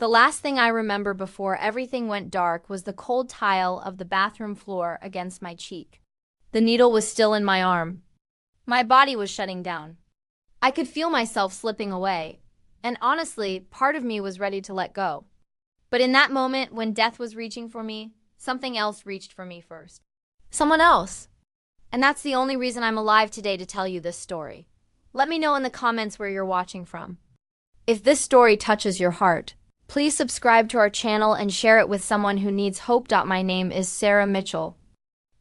The last thing I remember before everything went dark was the cold tile of the bathroom floor against my cheek. The needle was still in my arm. My body was shutting down. I could feel myself slipping away, and honestly, part of me was ready to let go. But in that moment, when death was reaching for me, something else reached for me first. Someone else. And that's the only reason I'm alive today to tell you this story. Let me know in the comments where you're watching from. If this story touches your heart, please subscribe to our channel and share it with someone who needs hope. My name is Sarah Mitchell.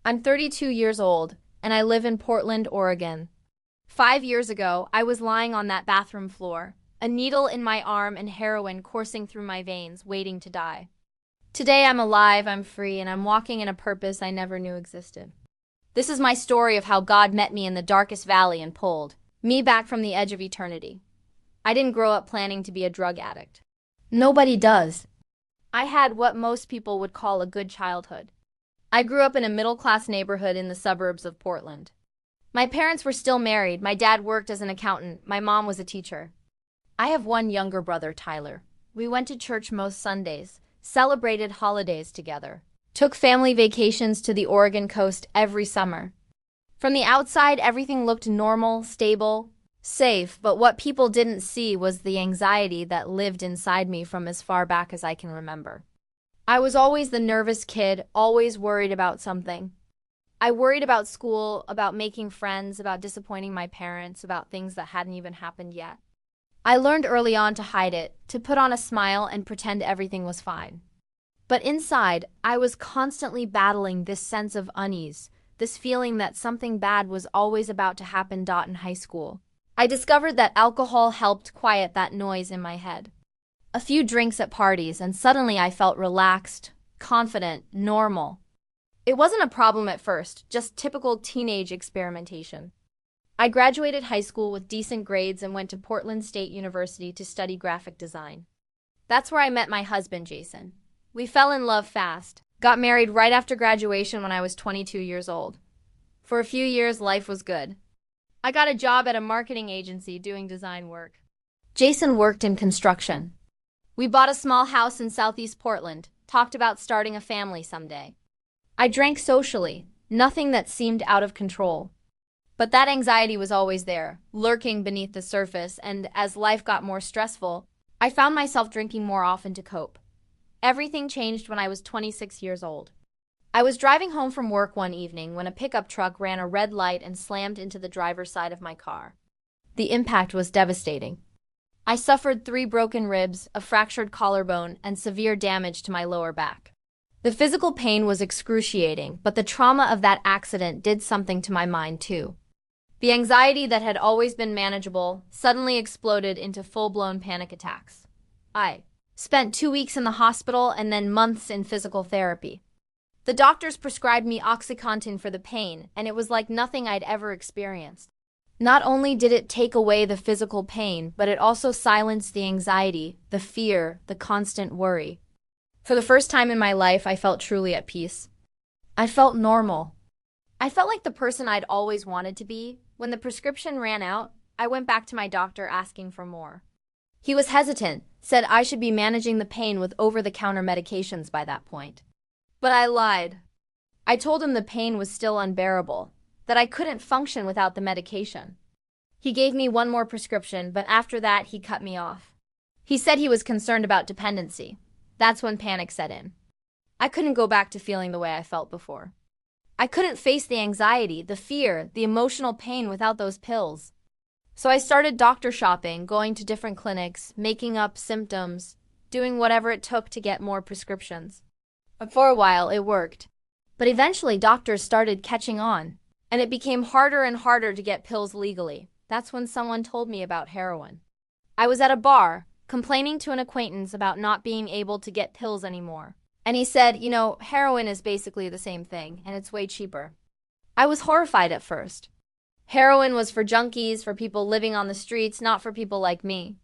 I'm 32 years old, and I live in Portland, Oregon. 5 years ago, I was lying on that bathroom floor, a needle in my arm and heroin coursing through my veins, waiting to die. Today I'm alive, I'm free, and I'm walking in a purpose I never knew existed. This is my story of how God met me in the darkest valley and pulled me back from the edge of eternity. I didn't grow up planning to be a drug addict. Nobody does. I had what most people would call a good childhood. I grew up in a middle-class neighborhood in the suburbs of Portland. My parents were still married, my dad worked as an accountant, my mom was a teacher. I have one younger brother, Tyler. We went to church most Sundays, celebrated holidays together, took family vacations to the Oregon coast every summer. From the outside, everything looked normal, stable, safe, but what people didn't see was the anxiety that lived inside me from as far back as I can remember. I was always the nervous kid, always worried about something. I worried about school, about making friends, about disappointing my parents, about things that hadn't even happened yet. I learned early on to hide it, to put on a smile and pretend everything was fine. But inside, I was constantly battling this sense of unease, this feeling that something bad was always about to happen. In high school, I discovered that alcohol helped quiet that noise in my head. A few drinks at parties, and suddenly I felt relaxed, confident, normal. It wasn't a problem at first, just typical teenage experimentation. I graduated high school with decent grades and went to Portland State University to study graphic design. That's where I met my husband, Jason. We fell in love fast, got married right after graduation when I was 22 years old. For a few years, life was good. I got a job at a marketing agency doing design work. Jason worked in construction. We bought a small house in Southeast Portland, talked about starting a family someday. I drank socially, nothing that seemed out of control. But that anxiety was always there, lurking beneath the surface, and as life got more stressful, I found myself drinking more often to cope. Everything changed when I was 26 years old. I was driving home from work one evening when a pickup truck ran a red light and slammed into the driver's side of my car. The impact was devastating. I suffered 3 broken ribs, a fractured collarbone, and severe damage to my lower back. The physical pain was excruciating, but the trauma of that accident did something to my mind too. The anxiety that had always been manageable suddenly exploded into full-blown panic attacks. I spent 2 weeks in the hospital and then months in physical therapy. The doctors prescribed me OxyContin for the pain, and it was like nothing I'd ever experienced. Not only did it take away the physical pain, but it also silenced the anxiety, the fear, the constant worry. For the first time in my life, I felt truly at peace. I felt normal. I felt like the person I'd always wanted to be. When the prescription ran out, I went back to my doctor asking for more. He was hesitant, said I should be managing the pain with over-the-counter medications by that point. But I lied. I told him the pain was still unbearable, that I couldn't function without the medication. He gave me one more prescription, but after that, he cut me off. He said he was concerned about dependency. That's when panic set in. I couldn't go back to feeling the way I felt before. I couldn't face the anxiety, the fear, the emotional pain without those pills. So I started doctor shopping, going to different clinics, making up symptoms, doing whatever it took to get more prescriptions. But for a while, it worked. But eventually, doctors started catching on, and it became harder and harder to get pills legally. That's when someone told me about heroin. I was at a bar, complaining to an acquaintance about not being able to get pills anymore. And he said, heroin is basically the same thing, and it's way cheaper. I was horrified at first. Heroin was for junkies, for people living on the streets, not for people like me.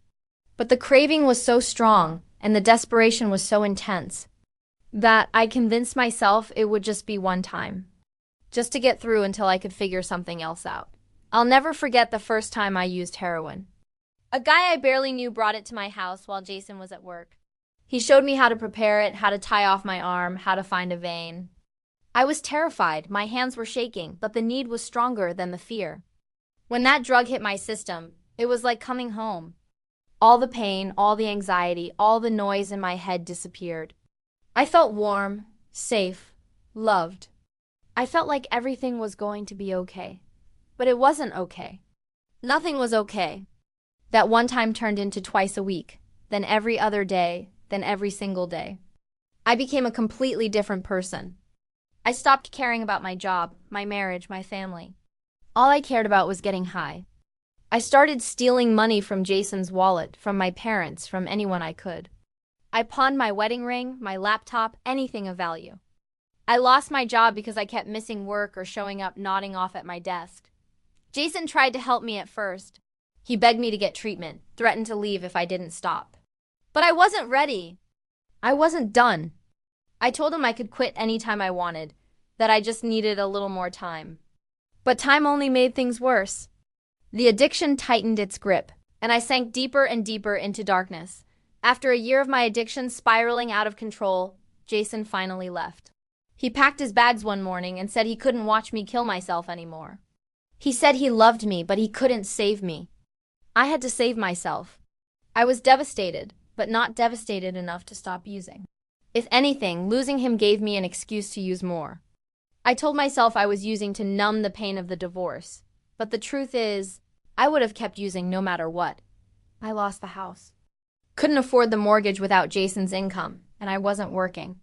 But the craving was so strong, and the desperation was so intense, that I convinced myself it would just be one time, just to get through until I could figure something else out. I'll never forget the first time I used heroin. A guy I barely knew brought it to my house while Jason was at work. He showed me how to prepare it, how to tie off my arm, how to find a vein. I was terrified, my hands were shaking, but the need was stronger than the fear. When that drug hit my system, it was like coming home. All the pain, all the anxiety, all the noise in my head disappeared. I felt warm, safe, loved. I felt like everything was going to be okay. But it wasn't okay. Nothing was okay. That one time turned into twice a week, then every other day, then every single day. I became a completely different person. I stopped caring about my job, my marriage, my family. All I cared about was getting high. I started stealing money from Jason's wallet, from my parents, from anyone I could. I pawned my wedding ring, my laptop, anything of value. I lost my job because I kept missing work or showing up nodding off at my desk. Jason tried to help me at first. He begged me to get treatment, threatened to leave if I didn't stop. But I wasn't ready. I wasn't done. I told him I could quit anytime I wanted, that I just needed a little more time. But time only made things worse. The addiction tightened its grip, and I sank deeper and deeper into darkness. After a year of my addiction spiraling out of control, Jason finally left. He packed his bags one morning and said he couldn't watch me kill myself anymore. He said he loved me, but he couldn't save me. I had to save myself. I was devastated, but not devastated enough to stop using. If anything, losing him gave me an excuse to use more. I told myself I was using to numb the pain of the divorce. But the truth is, I would have kept using no matter what. I lost the house. Couldn't afford the mortgage without Jason's income, and I wasn't working.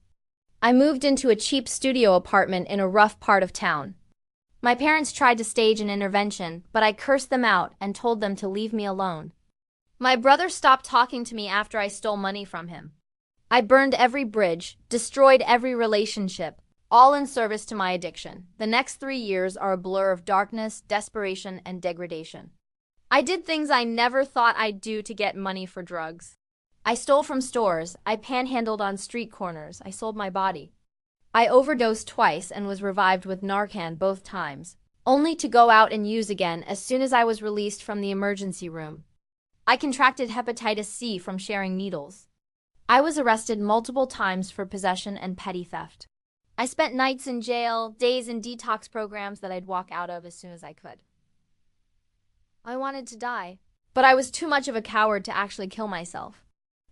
I moved into a cheap studio apartment in a rough part of town. My parents tried to stage an intervention, but I cursed them out and told them to leave me alone. My brother stopped talking to me after I stole money from him. I burned every bridge, destroyed every relationship, all in service to my addiction. The next 3 years are a blur of darkness, desperation, and degradation. I did things I never thought I'd do to get money for drugs. I stole from stores, I panhandled on street corners, I sold my body. I overdosed twice and was revived with Narcan both times, only to go out and use again as soon as I was released from the emergency room. I contracted hepatitis C from sharing needles. I was arrested multiple times for possession and petty theft. I spent nights in jail, days in detox programs that I'd walk out of as soon as I could. I wanted to die, but I was too much of a coward to actually kill myself.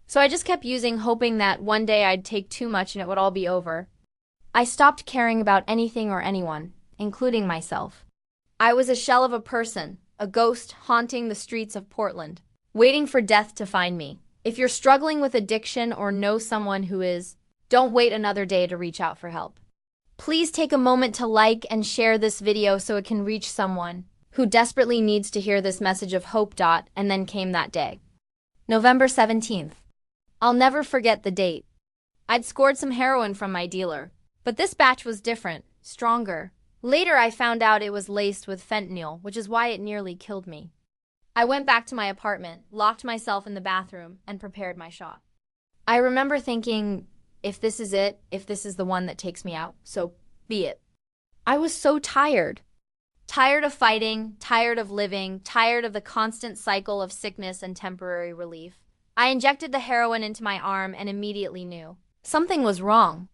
So I just kept using, hoping that one day I'd take too much and it would all be over. I stopped caring about anything or anyone, including myself. I was a shell of a person, a ghost haunting the streets of Portland, waiting for death to find me. If you're struggling with addiction or know someone who is, don't wait another day to reach out for help. Please take a moment to like and share this video so it can reach someone who desperately needs to hear this message of hope. And then came that day. November 17th. I'll never forget the date. I'd scored some heroin from my dealer, but this batch was different, stronger. Later I found out it was laced with fentanyl, which is why it nearly killed me. I went back to my apartment, locked myself in the bathroom, and prepared my shot. I remember thinking, if this is it, if this is the one that takes me out, so be it. I was so tired. Tired of fighting, tired of living, tired of the constant cycle of sickness and temporary relief. I injected the heroin into my arm and immediately knew something was wrong.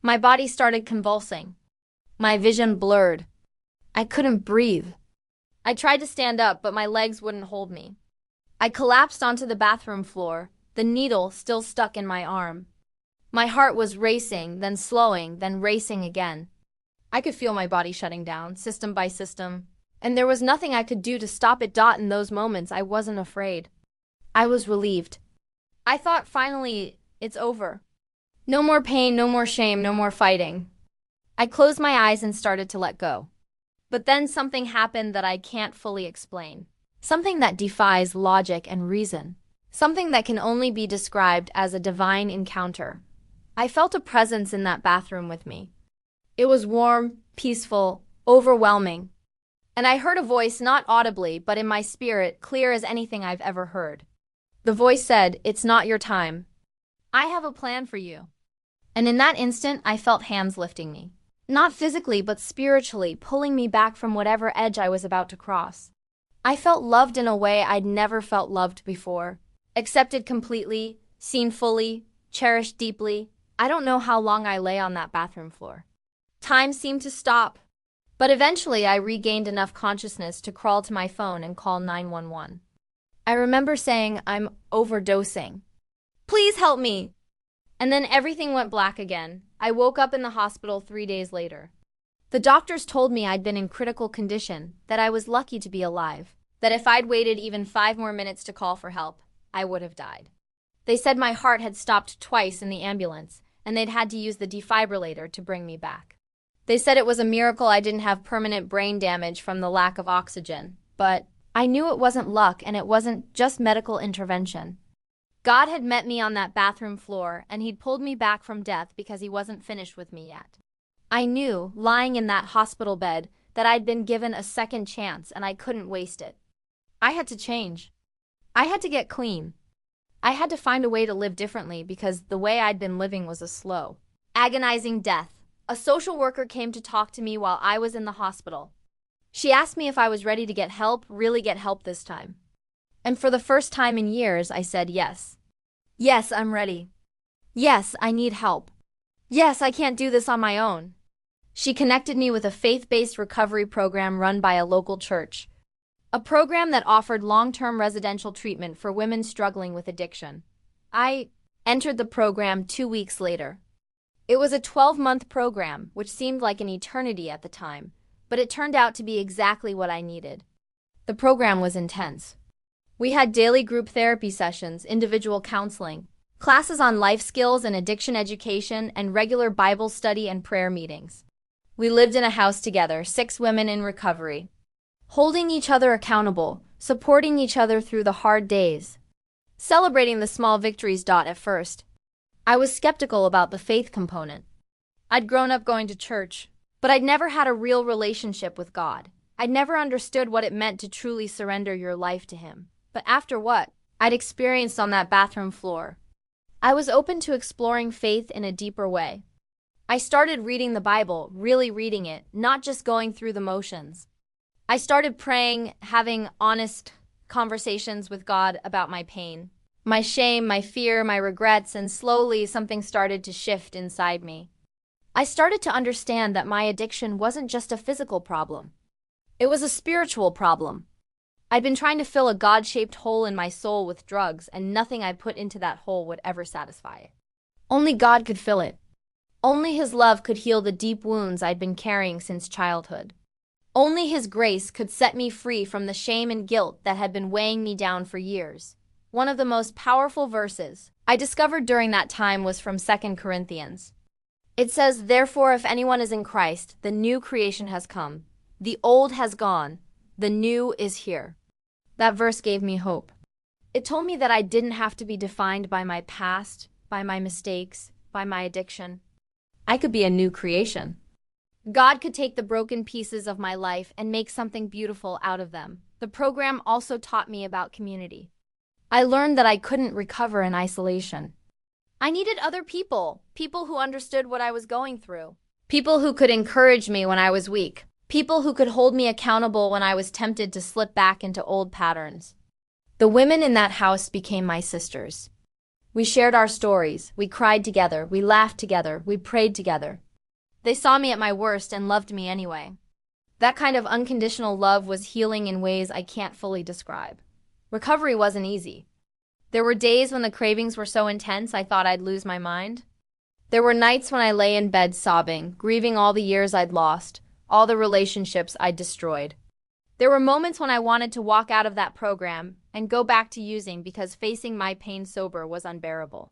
My body started convulsing. My vision blurred. I couldn't breathe. I tried to stand up, but my legs wouldn't hold me. I collapsed onto the bathroom floor, the needle still stuck in my arm. My heart was racing, then slowing, then racing again. I could feel my body shutting down, system by system, and there was nothing I could do to stop it. In those moments, I wasn't afraid. I was relieved. I thought, finally, it's over. No more pain, no more shame, no more fighting. I closed my eyes and started to let go. But then something happened that I can't fully explain. Something that defies logic and reason. Something that can only be described as a divine encounter. I felt a presence in that bathroom with me. It was warm, peaceful, overwhelming. And I heard a voice, not audibly, but in my spirit, clear as anything I've ever heard. The voice said, "It's not your time. I have a plan for you." And in that instant, I felt hands lifting me. Not physically, but spiritually, pulling me back from whatever edge I was about to cross. I felt loved in a way I'd never felt loved before. Accepted completely, seen fully, cherished deeply. I don't know how long I lay on that bathroom floor. Time seemed to stop. But eventually I regained enough consciousness to crawl to my phone and call 911. I remember saying, "I'm overdosing. Please help me." And then everything went black again. I woke up in the hospital 3 days later. The doctors told me I'd been in critical condition, that I was lucky to be alive, that if I'd waited even 5 more minutes to call for help, I would have died. They said my heart had stopped twice in the ambulance, and they'd had to use the defibrillator to bring me back. They said it was a miracle I didn't have permanent brain damage from the lack of oxygen, but I knew it wasn't luck and it wasn't just medical intervention. God had met me on that bathroom floor, and he'd pulled me back from death because he wasn't finished with me yet. I knew, lying in that hospital bed, that I'd been given a second chance and I couldn't waste it. I had to change. I had to get clean. I had to find a way to live differently because the way I'd been living was a slow, agonizing death. A social worker came to talk to me while I was in the hospital. She asked me if I was ready to get help, really get help this time. And for the first time in years, I said yes. Yes, I'm ready. Yes, I need help. Yes, I can't do this on my own. She connected me with a faith-based recovery program run by a local church. A program that offered long-term residential treatment for women struggling with addiction. I entered the program 2 weeks later. It was a 12-month program, which seemed like an eternity at the time, but it turned out to be exactly what I needed. The program was intense. We had daily group therapy sessions, individual counseling, classes on life skills and addiction education, and regular Bible study and prayer meetings. We lived in a house together, 6 women in recovery, holding each other accountable, supporting each other through the hard days, celebrating the small victories. At first, I was skeptical about the faith component. I'd grown up going to church, but I'd never had a real relationship with God. I'd never understood what it meant to truly surrender your life to him. But after what I'd experienced on that bathroom floor, I was open to exploring faith in a deeper way. I started reading the Bible, really reading it, not just going through the motions. I started praying, having honest conversations with God about my pain, my shame, my fear, my regrets, and slowly something started to shift inside me. I started to understand that my addiction wasn't just a physical problem. It was a spiritual problem. I'd been trying to fill a God-shaped hole in my soul with drugs, and nothing I put into that hole would ever satisfy it. Only God could fill it. Only his love could heal the deep wounds I'd been carrying since childhood. Only his grace could set me free from the shame and guilt that had been weighing me down for years. One of the most powerful verses I discovered during that time was from 2 Corinthians. It says, "Therefore, if anyone is in Christ, the new creation has come. The old has gone. The new is here." That verse gave me hope. It told me that I didn't have to be defined by my past, by my mistakes, by my addiction. I could be a new creation. God could take the broken pieces of my life and make something beautiful out of them. The program also taught me about community. I learned that I couldn't recover in isolation. I needed other people, people who understood what I was going through, people who could encourage me when I was weak, people who could hold me accountable when I was tempted to slip back into old patterns. The women in that house became my sisters. We shared our stories, we cried together, we laughed together, we prayed together. They saw me at my worst and loved me anyway. That kind of unconditional love was healing in ways I can't fully describe. Recovery wasn't easy. There were days when the cravings were so intense I thought I'd lose my mind. There were nights when I lay in bed sobbing, grieving all the years I'd lost, all the relationships I'd destroyed. There were moments when I wanted to walk out of that program and go back to using because facing my pain sober was unbearable.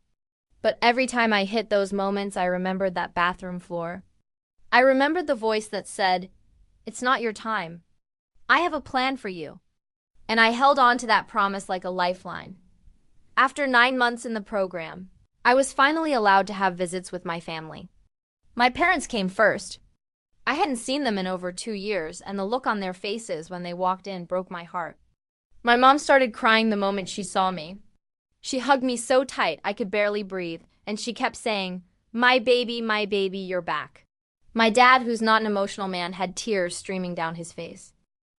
But every time I hit those moments, I remembered that bathroom floor. I remembered the voice that said, "It's not your time. I have a plan for you." And I held on to that promise like a lifeline. After 9 months in the program, I was finally allowed to have visits with my family. My parents came first. I hadn't seen them in over 2 years, and the look on their faces when they walked in broke my heart. My mom started crying the moment she saw me. She hugged me so tight I could barely breathe, and she kept saying, my baby, you're back." My dad, who's not an emotional man, had tears streaming down his face.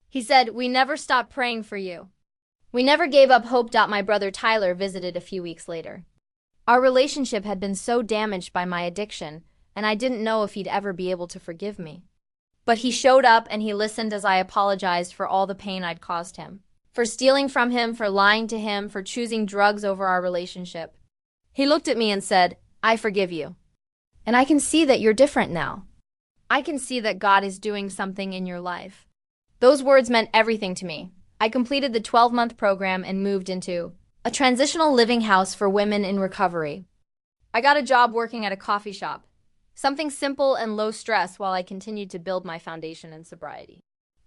He said, "We never stopped praying for you. We never gave up hope." My brother Tyler visited a few weeks later. Our relationship had been so damaged by my addiction, and I didn't know if he'd ever be able to forgive me. But he showed up and he listened as I apologized for all the pain I'd caused him. For stealing from him, for lying to him, for choosing drugs over our relationship. He looked at me and said, "I forgive you. And I can see that you're different now. I can see that God is doing something in your life." Those words meant everything to me. I completed the 12-month program and moved into a transitional living house for women in recovery. I got a job working at a coffee shop, something simple and low stress while I continued to build my foundation in sobriety.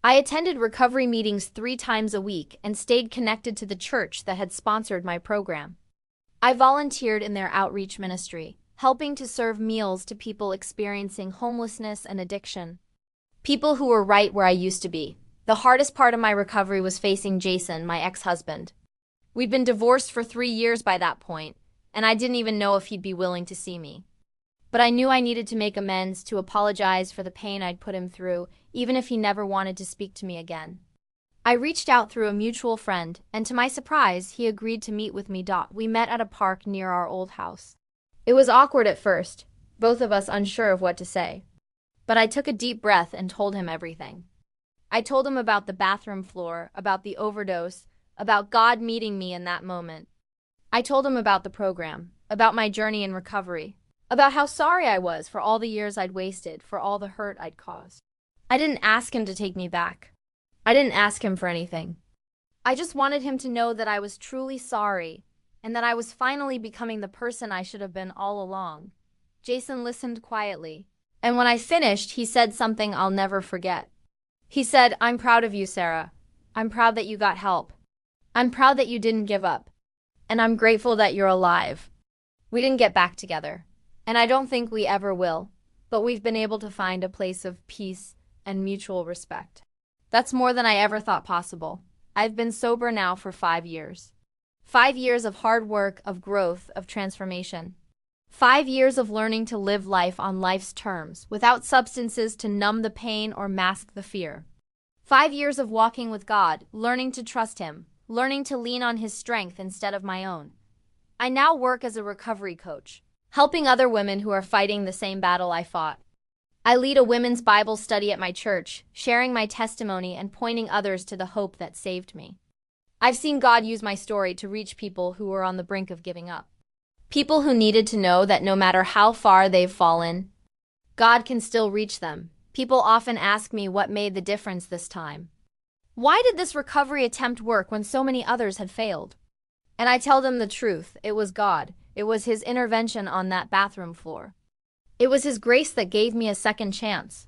I attended recovery meetings 3 times a week and stayed connected to the church that had sponsored my program. I volunteered in their outreach ministry, helping to serve meals to people experiencing homelessness and addiction. People who were right where I used to be. The hardest part of my recovery was facing Jason, my ex-husband. We'd been divorced for 3 years by that point, and I didn't even know if he'd be willing to see me. But I knew I needed to make amends, to apologize for the pain I'd put him through, even if he never wanted to speak to me again. I reached out through a mutual friend, and to my surprise, he agreed to meet with me. We met at a park near our old house. It was awkward at first, both of us unsure of what to say. But I took a deep breath and told him everything. I told him about the bathroom floor, about the overdose, about God meeting me in that moment. I told him about the program, about my journey in recovery, about how sorry I was for all the years I'd wasted, for all the hurt I'd caused. I didn't ask him to take me back. I didn't ask him for anything. I just wanted him to know that I was truly sorry, and that I was finally becoming the person I should have been all along. Jason listened quietly, and when I finished, he said something I'll never forget. He said, "I'm proud of you, Sarah. I'm proud that you got help. I'm proud that you didn't give up. And I'm grateful that you're alive." We didn't get back together, and I don't think we ever will, but we've been able to find a place of peace and mutual respect. That's more than I ever thought possible. I've been sober now for 5 years. 5 years of hard work, of growth, of transformation. 5 years of learning to live life on life's terms, without substances to numb the pain or mask the fear. 5 years of walking with God, learning to trust Him, learning to lean on His strength instead of my own. I now work as a recovery coach, helping other women who are fighting the same battle I fought. I lead a women's Bible study at my church, sharing my testimony and pointing others to the hope that saved me. I've seen God use my story to reach people who were on the brink of giving up. People who needed to know that no matter how far they've fallen, God can still reach them. People often ask me what made the difference this time. Why did this recovery attempt work when so many others had failed? And I tell them the truth. It was God. It was His intervention on that bathroom floor. It was His grace that gave me a second chance.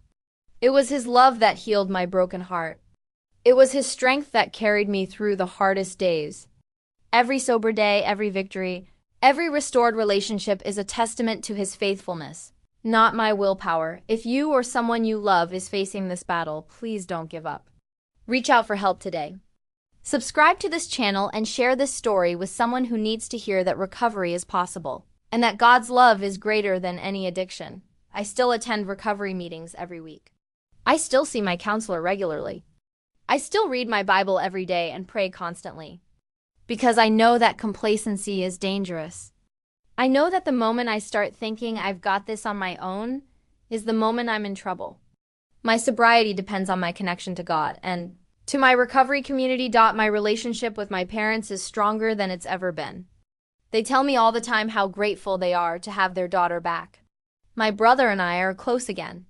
It was His love that healed my broken heart. It was His strength that carried me through the hardest days. Every sober day, every victory, every restored relationship is a testament to His faithfulness, not my willpower. If you or someone you love is facing this battle, please don't give up. Reach out for help today. Subscribe to this channel and share this story with someone who needs to hear that recovery is possible, and that God's love is greater than any addiction. I still attend recovery meetings every week. I still see my counselor regularly. I still read my Bible every day and pray constantly. Because I know that complacency is dangerous. I know that the moment I start thinking I've got this on my own is the moment I'm in trouble. My sobriety depends on my connection to God, and to my recovery community. My relationship with my parents is stronger than it's ever been. They tell me all the time how grateful they are to have their daughter back. My brother and I are close again.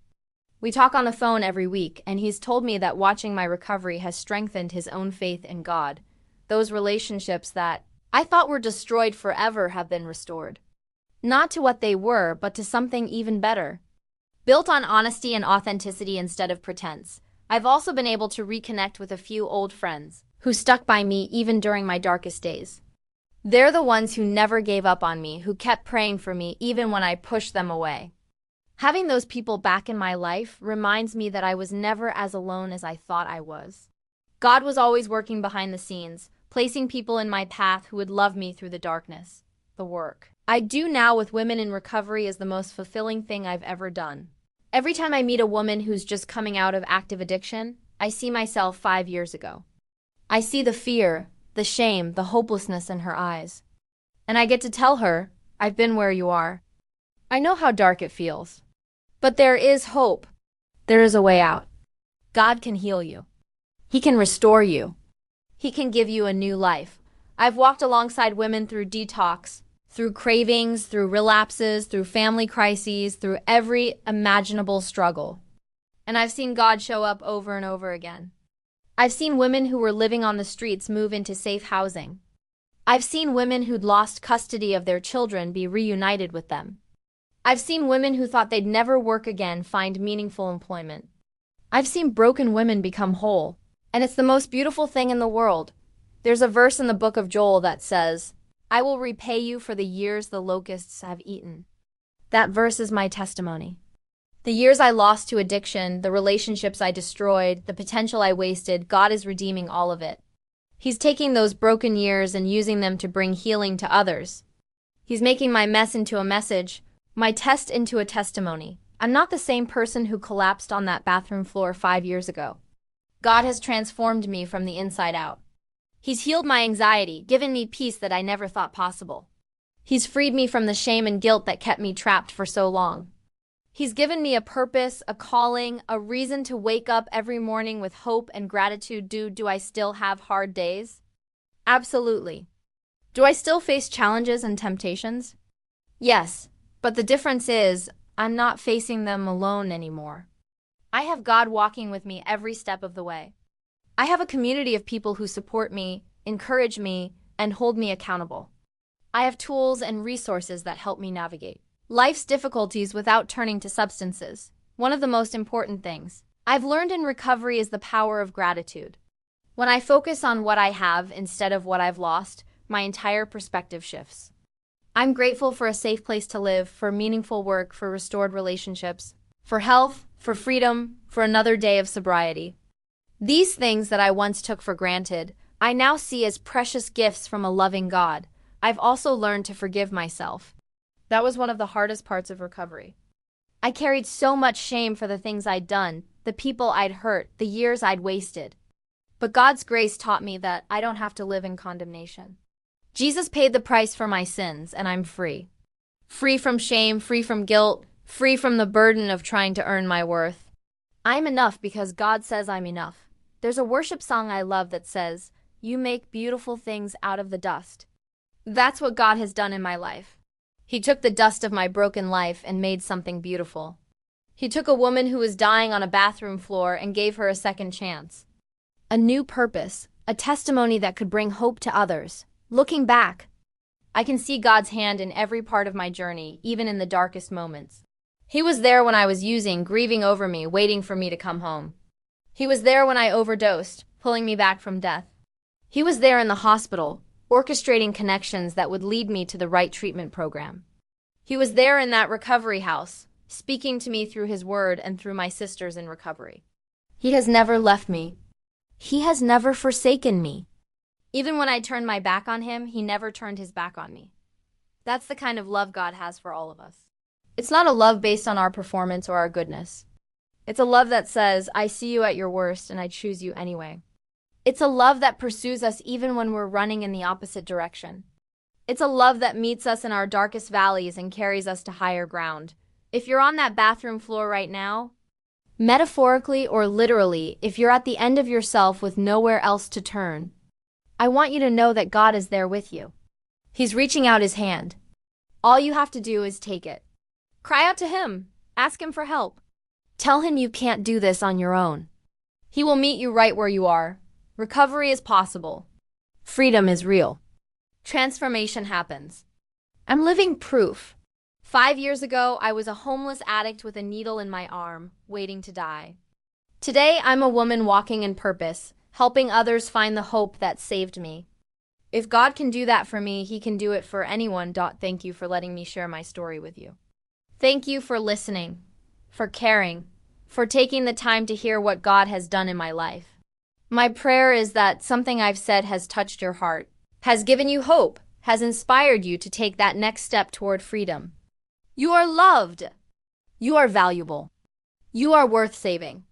We talk on the phone every week, and he's told me that watching my recovery has strengthened his own faith in God. Those relationships that I thought were destroyed forever have been restored. Not to what they were, but to something even better. Built on honesty and authenticity instead of pretense. I've also been able to reconnect with a few old friends who stuck by me even during my darkest days. They're the ones who never gave up on me, who kept praying for me even when I pushed them away. Having those people back in my life reminds me that I was never as alone as I thought I was. God was always working behind the scenes, placing people in my path who would love me through the darkness. The work I do now with women in recovery is the most fulfilling thing I've ever done. Every time I meet a woman who's just coming out of active addiction, I see myself 5 years ago. I see the fear, the shame, the hopelessness in her eyes. And I get to tell her, I've been where you are. I know how dark it feels. But there is hope. There is a way out. God can heal you. He can restore you. He can give you a new life. I've walked alongside women through detox, through cravings, through relapses, through family crises, through every imaginable struggle. And I've seen God show up over and over again. I've seen women who were living on the streets move into safe housing. I've seen women who'd lost custody of their children be reunited with them. I've seen women who thought they'd never work again find meaningful employment. I've seen broken women become whole, and it's the most beautiful thing in the world. There's a verse in the book of Joel that says, "I will repay you for the years the locusts have eaten." That verse is my testimony. The years I lost to addiction, the relationships I destroyed, the potential I wasted, God is redeeming all of it. He's taking those broken years and using them to bring healing to others. He's making my mess into a message, my test into a testimony. I'm not the same person who collapsed on that bathroom floor 5 years ago. God has transformed me from the inside out. He's healed my anxiety, given me peace that I never thought possible. He's freed me from the shame and guilt that kept me trapped for so long. He's given me a purpose, a calling, a reason to wake up every morning with hope and gratitude. Do I still have hard days? Absolutely. Do I still face challenges and temptations? Yes. But the difference is, I'm not facing them alone anymore. I have God walking with me every step of the way. I have a community of people who support me, encourage me, and hold me accountable. I have tools and resources that help me navigate life's difficulties without turning to substances. One of the most important things I've learned in recovery is the power of gratitude. When I focus on what I have instead of what I've lost, my entire perspective shifts. I'm grateful for a safe place to live, for meaningful work, for restored relationships, for health, for freedom, for another day of sobriety. These things that I once took for granted, I now see as precious gifts from a loving God. I've also learned to forgive myself. That was one of the hardest parts of recovery. I carried so much shame for the things I'd done, the people I'd hurt, the years I'd wasted. But God's grace taught me that I don't have to live in condemnation. Jesus paid the price for my sins, and I'm free. Free from shame, free from guilt, free from the burden of trying to earn my worth. I'm enough because God says I'm enough. There's a worship song I love that says, "You make beautiful things out of the dust." That's what God has done in my life. He took the dust of my broken life and made something beautiful. He took a woman who was dying on a bathroom floor and gave her a second chance. A new purpose, a testimony that could bring hope to others. Looking back, I can see God's hand in every part of my journey, even in the darkest moments. He was there when I was using, grieving over me, waiting for me to come home. He was there when I overdosed, pulling me back from death. He was there in the hospital, orchestrating connections that would lead me to the right treatment program. He was there in that recovery house, speaking to me through His word and through my sisters in recovery. He has never left me. He has never forsaken me. Even when I turned my back on Him, He never turned His back on me. That's the kind of love God has for all of us. It's not a love based on our performance or our goodness. It's a love that says, "I see you at your worst and I choose you anyway." It's a love that pursues us even when we're running in the opposite direction. It's a love that meets us in our darkest valleys and carries us to higher ground. If you're on that bathroom floor right now, metaphorically or literally, if you're at the end of yourself with nowhere else to turn, I want you to know that God is there with you. He's reaching out His hand. All you have to do is take it. Cry out to Him. Ask Him for help. Tell Him you can't do this on your own. He will meet you right where you are. Recovery is possible. Freedom is real. Transformation happens. I'm living proof. 5 years ago, I was a homeless addict with a needle in my arm, waiting to die. Today, I'm a woman walking in purpose, helping others find the hope that saved me. If God can do that for me, He can do it for anyone. Thank you for letting me share my story with you. Thank you for listening, for caring, for taking the time to hear what God has done in my life. My prayer is that something I've said has touched your heart, has given you hope, has inspired you to take that next step toward freedom. You are loved. You are valuable. You are worth saving.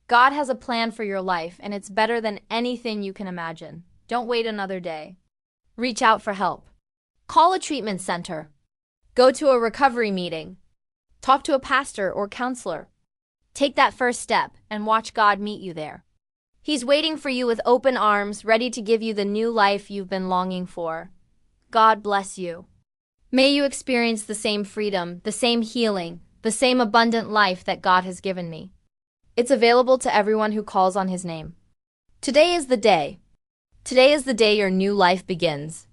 God has a plan for your life, and it's better than anything you can imagine. Don't wait another day. Reach out for help. Call a treatment center. Go to a recovery meeting. Talk to a pastor or counselor. Take that first step and watch God meet you there. He's waiting for you with open arms, ready to give you the new life you've been longing for. God bless you. May you experience the same freedom, the same healing, the same abundant life that God has given me. It's available to everyone who calls on His name. Today is the day. Today is the day your new life begins.